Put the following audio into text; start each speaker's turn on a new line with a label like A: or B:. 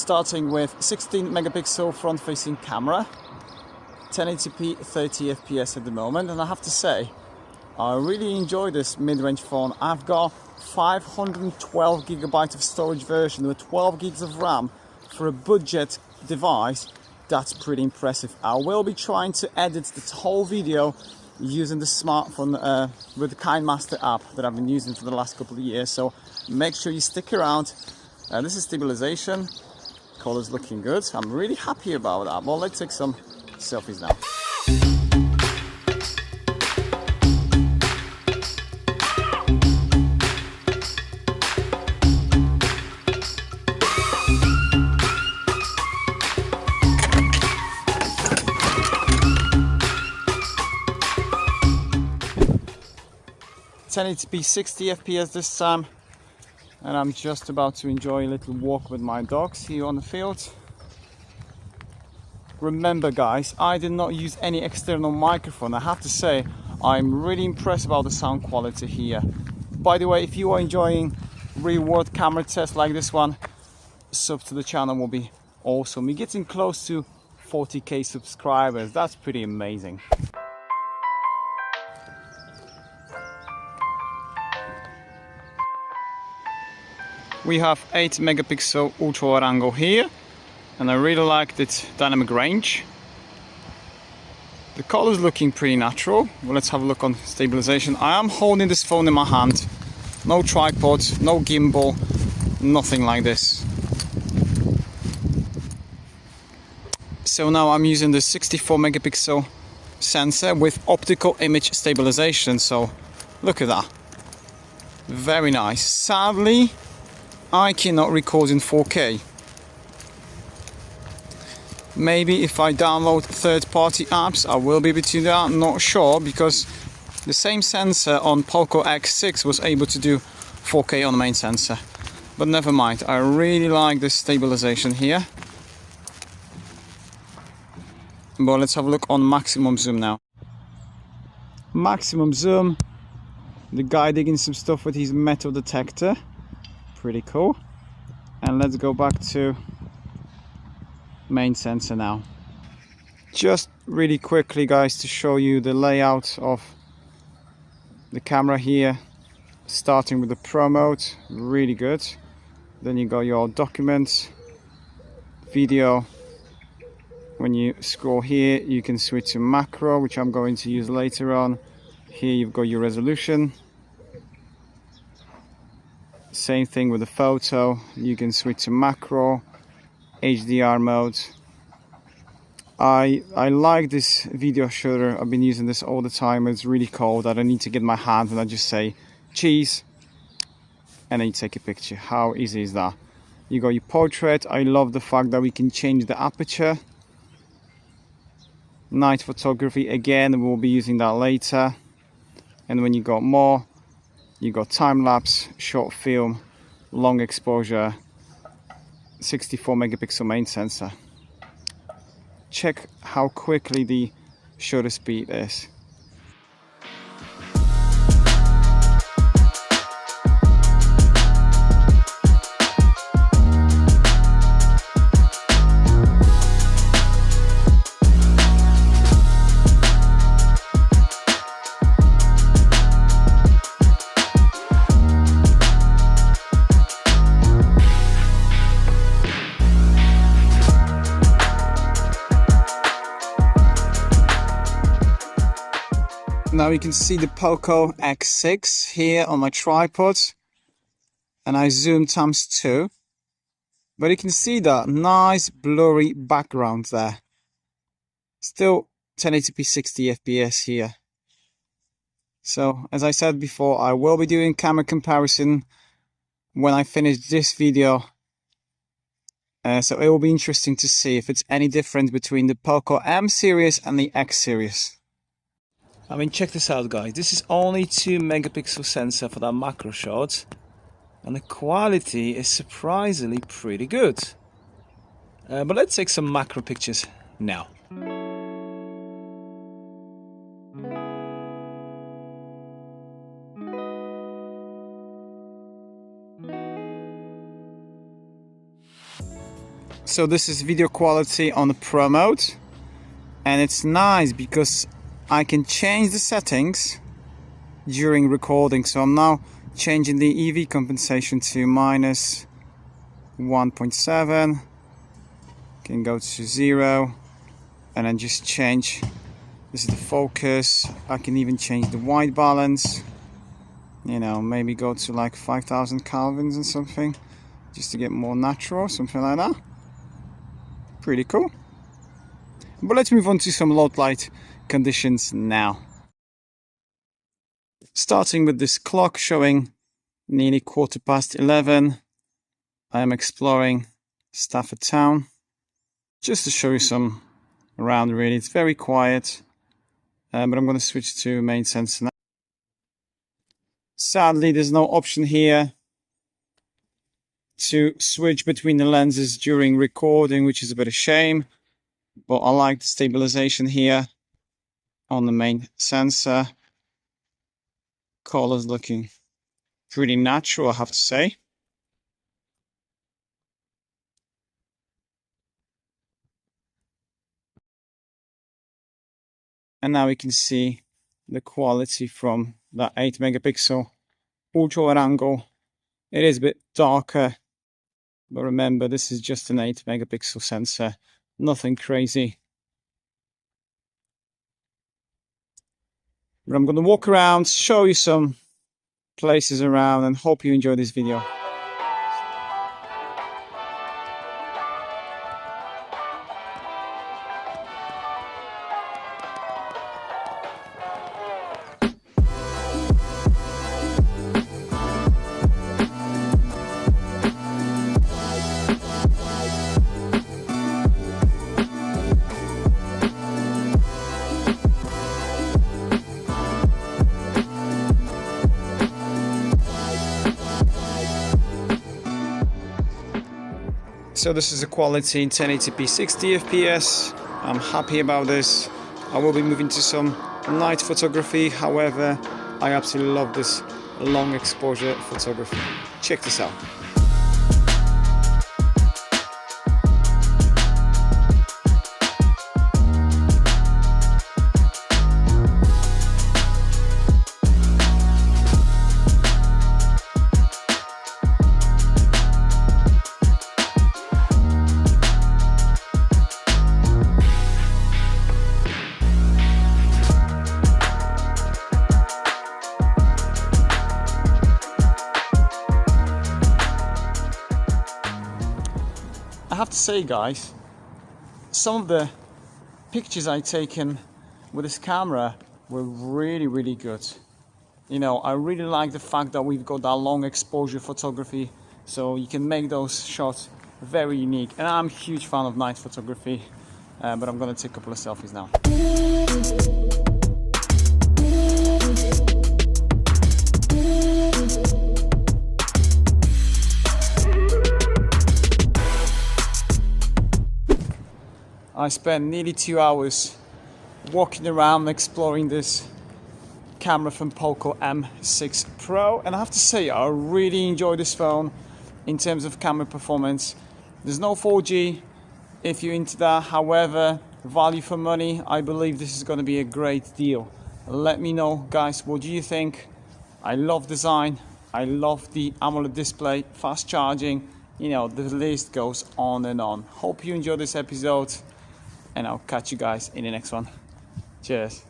A: starting with 16 megapixel front-facing camera, 1080p 30 FPS at the moment, and I have to say I really enjoy this mid-range phone. I've got 512 gigabytes of storage version with 12 gigs of RAM for a budget device. That's pretty impressive. I will be trying to edit the whole video using the smartphone with the KineMaster app that I've been using for the last couple of years, so make sure you stick around. This is Stabilization. Color's looking good. I'm really happy about that. Well, let's take some selfies now. It needs to be 60 FPS this time, and I'm just about to enjoy a little walk with my dogs here on the field. Remember guys, I did not use any external microphone. I have to say I'm really impressed about the sound quality here. By the way, if you are enjoying real world camera tests like this one, sub to the channel will be awesome. We're getting close to 40k subscribers. That's pretty amazing. We have 8 megapixel ultra wide angle here, and I really like its dynamic range. The color is looking pretty natural. Well, let's have a look on stabilization. I am holding this phone in my hand, no tripod, no gimbal, nothing like this. So now I'm using the 64 megapixel sensor with optical image stabilization. So look at that, very nice. Sadly, I cannot record in 4K. Maybe if I download third-party apps I will be able to do that, not sure, because the same sensor on Poco M6 was able to do 4K on the main sensor. But never mind, I really like this stabilization here. But let's have a look on maximum zoom now. Maximum zoom, the guy digging some stuff with his metal detector. Pretty cool. And let's go back to main sensor now. Just really quickly guys, to show you the layout of the camera here, starting with the Pro mode, really good. Then you got your documents, video. When you scroll here you can switch to macro, which I'm going to use later on. Here you've got your resolution. Same thing with the photo, you can switch to macro, HDR mode. I like this video shutter. I've been using this all the time. It's really cold, I don't need to get my hand, and I just say cheese and then you take a picture. How easy is that? You got your portrait. I love the fact that we can change the aperture. Night photography, again we'll be using that later. And when you got more, you got time-lapse, short film, long exposure, 64 megapixel main sensor. Check how quickly the shutter speed is. Now you can see the Poco M6 here on my tripod, and I zoom ×2, but you can see that nice blurry background there. Still 1080p 60 FPS here. So as I said before, I will be doing camera comparison when I finish this video. So it will be interesting to see if it's any different between the Poco M series and the X series. I mean, check this out guys, this is only 2 megapixel sensor for that macro shot, and the quality is surprisingly pretty good. But let's take some macro pictures now. So this is video quality on the Pro mode, and it's nice because I can change the settings during recording. So I'm now changing the EV compensation to minus 1.7, can go to 0, and then just change. This is the focus. I can even change the white balance, you know, maybe go to like 5,000 Kelvins or something, just to get more natural, something like that. Pretty cool. But let's move on to some low light conditions now. Starting with this clock showing nearly 11:15, I am exploring Stafford town, just to show you some around. Really, it's very quiet, but I'm going to switch to main sensor now. Sadly, there's no option here to switch between the lenses during recording, which is a bit of a shame, but I like the stabilization here on the main sensor. Colors looking pretty natural, I have to say. And now we can see the quality from that 8 megapixel ultra wide angle. It is a bit darker, but remember, this is just an 8 megapixel sensor, nothing crazy. But I'm going to walk around, show you some places around, and hope you enjoy this video. So this is the quality in 1080p 60 fps. I'm happy about this. I will be moving to some night photography. However, I absolutely love this long exposure photography. Check this out. I have to say, guys, some of the pictures I taken with this camera were really good. You know, I really like the fact that we've got that long exposure photography, so you can make those shots very unique. And I'm a huge fan of night photography, but I'm gonna take a couple of selfies now. I spent nearly 2 hours walking around exploring this camera from Poco M6 Pro, and I have to say I really enjoy this phone in terms of camera performance. There's no 4G if you're into that. However, value for money, I believe this is going to be a great deal. Let me know, guys, what do you think? I love design, I love the AMOLED display, fast charging, you know, the list goes on and on. Hope you enjoyed this episode, and I'll catch you guys in the next one. Cheers.